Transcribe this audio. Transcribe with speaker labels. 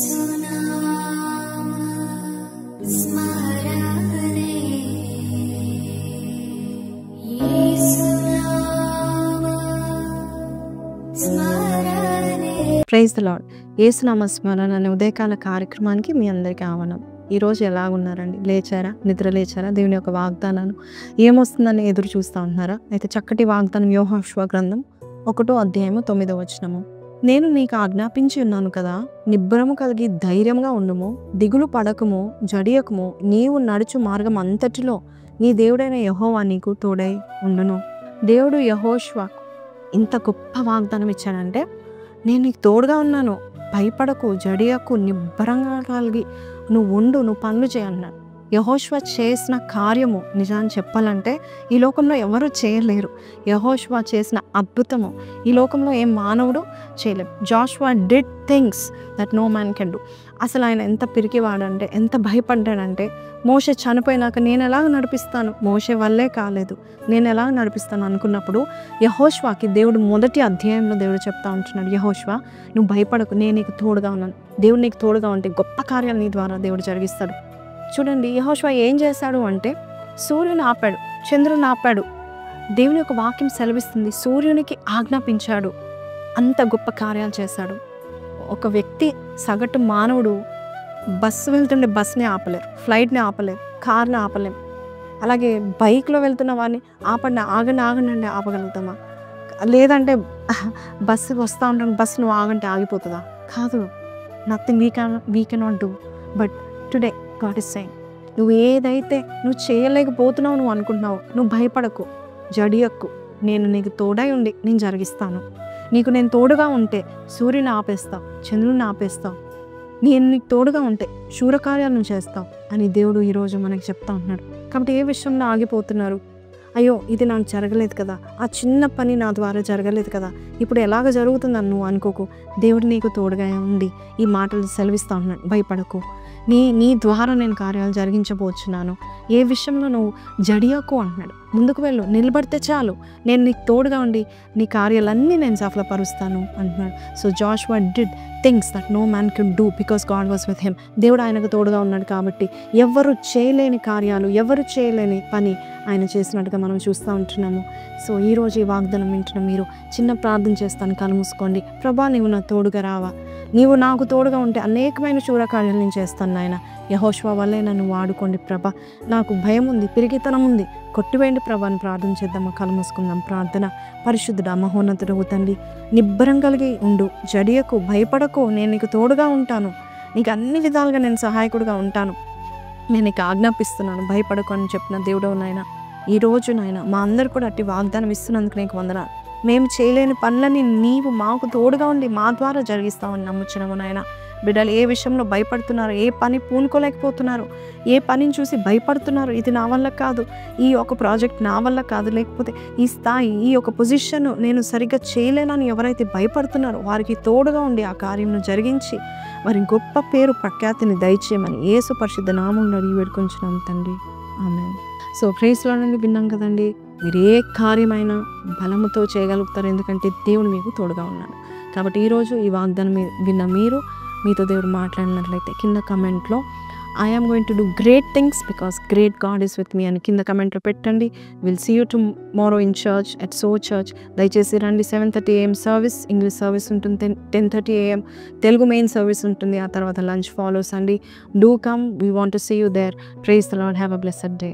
Speaker 1: Praise the lord. యేసునామ స్మరణ అనే ఉదయకాల కార్యక్రమానికి మీ అందరికీ ఆహ్వానం. ఈరోజు ఎలాగున్నారండి? లేచారా? నిద్ర లేచారా? దేవుని యొక్క వాగ్దానాలు ఏమొస్తుందని ఎదురు చూస్తూ ఉంటున్నారా? అయితే చక్కటి వాగ్దానం యోహాషువ గ్రంథం 1వ అధ్యాయము 9వ వచనము. నేను నీకు ఆజ్ఞాపించి ఉన్నాను కదా, నిబ్బరము కలిగి ధైర్యంగా ఉండుము, దిగులు పడకము, జడియకము, నీవు నడుచు మార్గం అంతటిలో నీ దేవుడైన యెహోవా నీకు తోడై ఉండును. దేవుడు యెహోషువకు ఇంత గొప్ప వాగ్దానం ఇచ్చాడంటే, నేను నీకు తోడుగా ఉన్నాను, భయపడకు, జడియకు, నిబ్బరంగా కలిగి నువ్వు ఉండు, నువ్వు పనులు చేయన్నాడు. యెహోషువ చేసిన కార్యము నిజాన్ని చెప్పాలంటే ఈ లోకంలో ఎవరు చేయలేరు. యెహోషువ చేసిన అద్భుతము ఈ లోకంలో ఏ మానవుడు చేయలేరు. Joshua did things that no man can do. అసలు ఆయన ఎంత పిరికివాడంటే, ఎంత భయపడ్డాడంటే, మోషే చనిపోయినాక నేను ఎలాగ నడిపిస్తాను, మోషే వల్లే కాలేదు, నేను ఎలాగ నడిపిస్తాను అనుకున్నప్పుడు యెహోషువకి దేవుడు మొదటి అధ్యాయంలో దేవుడు చెప్తా ఉంటున్నాడు, యెహోషువ నువ్వు భయపడకు, నేను నీకు తోడుగా ఉన్నాను. దేవుడు నీకు తోడుగా ఉంటే గొప్ప కార్యాలు నీ ద్వారా దేవుడు జరిగిస్తాడు. చూడండి, యెహోషువ ఏం చేశాడు అంటే, సూర్యుని ఆపాడు, చంద్రుని ఆపాడు. దేవుని యొక్క వాక్యం సెలవిస్తుంది, సూర్యునికి ఆజ్ఞాపించాడు. అంత గొప్ప కార్యాలు చేశాడు. ఒక వ్యక్తి, సగటు మానవుడు బస్సు వెళ్తుండే బస్ని ఆపలేరు, ఫ్లైట్ని ఆపలేరు, కార్ని ఆపలేం. అలాగే బైక్లో వెళ్తున్న వాడిని ఆగండి అంటే ఆపగలుగుతామా? లేదంటే బస్సు వస్తూ ఉంటాను, బస్సు నువ్వు ఆగంటే ఆగిపోతుందా? కాదు. Nothing we cannot do. But today God is saying, నువ్వు ఏదైతే నువ్వు చేయలేకపోతున్నావు, నువ్వు అనుకుంటున్నావు, నువ్వు భయపడకు, జడియక్కు, నేను నీకు తోడై ఉండి నేను జరిగిస్తాను. నీకు నేను తోడుగా ఉంటే సూర్యుని ఆపేస్తావు, చంద్రుని ఆపేస్తావు, నేను నీకు తోడుగా ఉంటే శూరకార్యాలను చేస్తావు అని దేవుడు ఈరోజు మనకి చెప్తా ఉంటున్నాడు. కాబట్టి ఏ విషయంలో ఆగిపోతున్నారు? అయ్యో ఇది నాకు జరగలేదు కదా, ఆ చిన్న పని నా ద్వారా జరగలేదు కదా, ఇప్పుడు ఎలాగ జరుగుతుందని నువ్వు అనుకోకు. దేవుడు నీకు తోడుగా ఉండి ఈ మాటలు సెలవిస్తూ ఉన్నాడు. భయపడకు, నీ ద్వారా నేను కార్యాలు జరిగించబోతున్నాను. ఏ విషయంలో నువ్వు జడియకు అంటున్నాడు. ముందుకు వెళ్ళు, నిలబడితే చాలు, నేను నీకు తోడుగా ఉండి నీ కార్యాలన్నీ నేను సఫలపరుస్తాను అంటున్నాడు. So Joshua did things that no man can do because God was with him. దేవుడు ఆయనకు తోడుగా ఉన్నాడు కాబట్టి ఎవరు చేయలేని కార్యాలు, ఎవరు చేయలేని పని ఆయన చేసినట్టుగా మనం చూస్తూ ఉంటున్నాము. సో ఈరోజు ఈ వాగ్దానం వింటున్న మీరు చిన్న ప్రార్థన చేస్తాను, కళ్ళు మూసుకోండి. ప్రభా నీవు నా తోడుగా రావా, నీవు నాకు తోడుగా ఉంటే అనేకమైన శూరకార్యాలు నేను చేస్తాను నాయన. యెహోషువ వల్లే నన్ను వాడుకోండి ప్రభా. నాకు భయం ఉంది, పిరిగితనం ఉంది, కొట్టివేయండి ప్రభా అని ప్రార్థన చేద్దామా? కళ్ళు మూసుకుందాం. ప్రార్థన. పరిశుద్ధుడా, మహోన్నతుడు తండ్రి, నిబ్బరం కలిగి ఉండు, జడియకు, భయపడకు, నేను నీకు తోడుగా ఉంటాను, నీకు అన్ని విధాలుగా నేను సహాయకుడిగా ఉంటాను, నేను నీకు ఆజ్ఞాపిస్తున్నాను, భయపడకు అని చెప్పిన దేవుడవు నాయన. ఈరోజు నాయన మా అందరు కూడా అట్టి వాగ్దానం ఇస్తున్నందుకు నీకు వందనాలు. మేము చేయలేని పనులని నీవు మాకు తోడుగా ఉండి మా ద్వారా జరిగిస్తామని నమ్ముచున్నాము నాయన. బిడ్డలు ఏ విషయంలో భయపడుతున్నారు, ఏ పని పూనుకోలేకపోతున్నారు, ఏ పనిని చూసి భయపడుతున్నారు, ఇది నా వల్ల కాదు, ఈ ఒక ప్రాజెక్ట్ నా వల్ల కాదు, లేకపోతే ఈ స్థాయి, ఈ ఒక పొజిషన్ నేను సరిగ్గా చేయలేనని ఎవరైతే భయపడుతున్నారో వారికి తోడుగా ఉండి ఆ కార్యంను జరిగించి వారి గొప్ప పేరు ప్రఖ్యాతిని దయచేయమని యేసు పరిశుద్ధ నామములో అడిగి వేడుకొంచున్నాం తండ్రి. ఆమేన్. సో ప్రైజ్లో నుండి విన్నాం కదండి, మీరు ఏ కార్యమైనా బలముతో చేయగలుగుతారు, ఎందుకంటే దేవుడు మీకు తోడుగా ఉన్నాడు. కాబట్టి ఈరోజు ఈ వాగ్దానం విన్న మీతో దేవుడు మాట్లాడినట్లయితే కింద కమెంట్లో I am going to do great things because great God is with me అని కింద కమెంట్లో పెట్టండి. Will see you tomorrow in church at so church. దయచేసి రండి. 7:30 AM సర్వీస్, ఇంగ్లీష్ సర్వీస్ ఉంటుంది. 10:30 AM తెలుగు మెయిన్ సర్వీస్ ఉంటుంది. ఆ తర్వాత లంచ్ ఫాలోస్ అండి. Do come, we want to see you there. Praise the Lord. Have a blessed day.